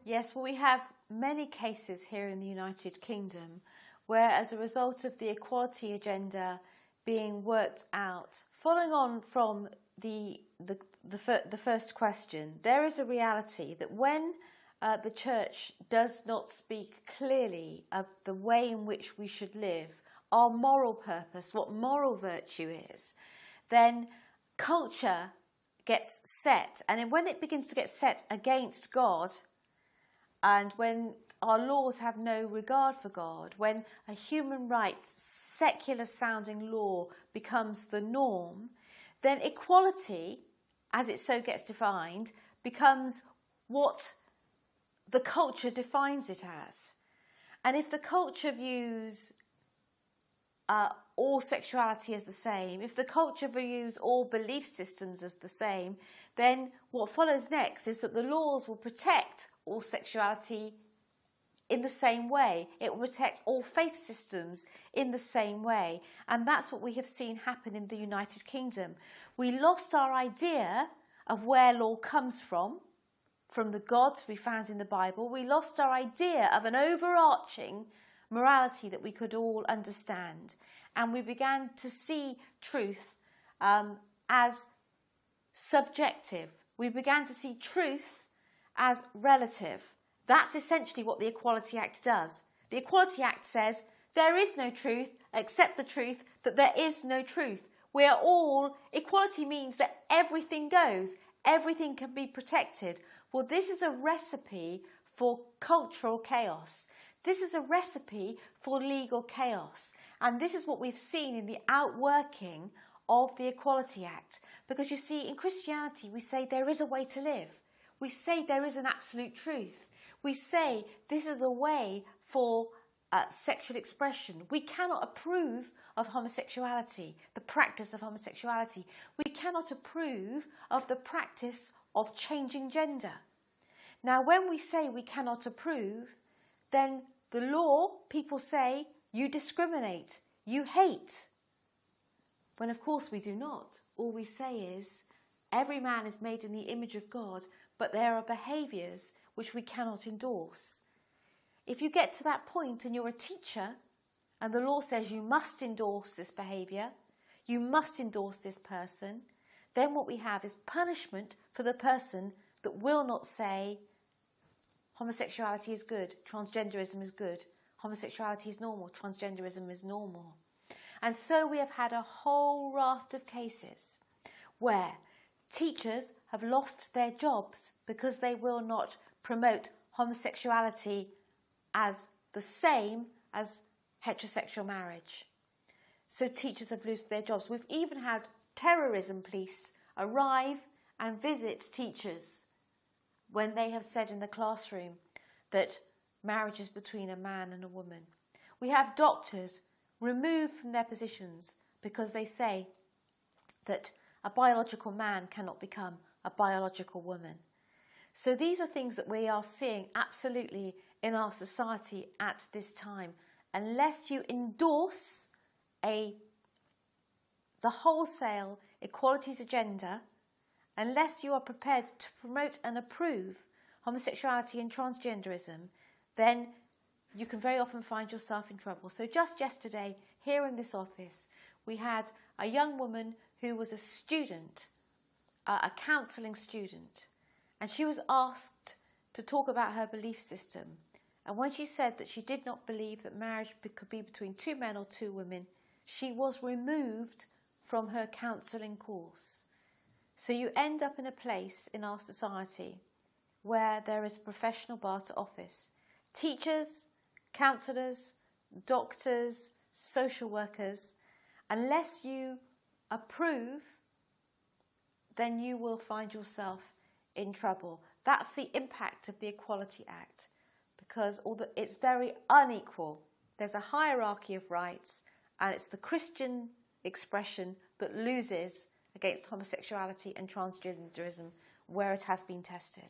Yes, well, we have many cases here in the United Kingdom where, as a result of the equality agenda being worked out, following on from the first question, there is a reality that when the church does not speak clearly of the way in which we should live, our moral purpose, what moral virtue is, then culture gets set. And when it begins to get set against God, and when our laws have no regard for God, when a human rights, secular sounding law becomes the norm, then equality, as it so gets defined, becomes what the culture defines it as. And if the culture views all sexuality as the same, if the culture views all belief systems as the same, then what follows next is that the laws will protect all sexuality in the same way. It will protect all faith systems in the same way. And that's what we have seen happen in the United Kingdom. We lost our idea of where law comes from the God to be found in the Bible. We lost our idea of an overarching morality that we could all understand. And we began to see truth as subjective. We began to see truth as relative. That's essentially what the Equality Act does. The Equality Act says there is no truth except the truth that there is no truth. We are all, equality means that everything goes, everything can be protected. Well, this is a recipe for cultural chaos. This is a recipe for legal chaos. And this is what we've seen in the outworking of the Equality Act. Because you see, in Christianity, we say there is a way to live. We say there is an absolute truth. We say this is a way for sexual expression. We cannot approve of homosexuality, the practice of homosexuality. We cannot approve of the practice of changing gender. Now, when we say we cannot approve, then the law, people say, you discriminate, you hate. When of course we do not. All we say is, every man is made in the image of God, but there are behaviours which we cannot endorse. If you get to that point and you're a teacher, and the law says you must endorse this behaviour, you must endorse this person, then what we have is punishment for the person that will not say, homosexuality is good, transgenderism is good, homosexuality is normal, transgenderism is normal. And so we have had a whole raft of cases where teachers have lost their jobs because they will not promote homosexuality as the same as heterosexual marriage. So teachers have lost their jobs. We've even had terrorism police arrive and visit teachers when they have said in the classroom that marriage is between a man and a woman. We have doctors removed from their positions because they say that a biological man cannot become a biological woman. So these are things that we are seeing absolutely in our society at this time. Unless you endorse the wholesale equalities agenda, unless you are prepared to promote and approve homosexuality and transgenderism, then you can very often find yourself in trouble. So just yesterday, here in this office, we had a young woman who was a student, a counselling student, and she was asked to talk about her belief system. And when she said that she did not believe that marriage could be between two men or two women, she was removed from her counselling course. So you end up in a place in our society where there is a professional bar to office. Teachers, counsellors, doctors, social workers, unless you approve, then you will find yourself in trouble. That's the impact of the Equality Act, because it's very unequal. There's a hierarchy of rights, and it's the Christian expression that loses against homosexuality and transgenderism where it has been tested.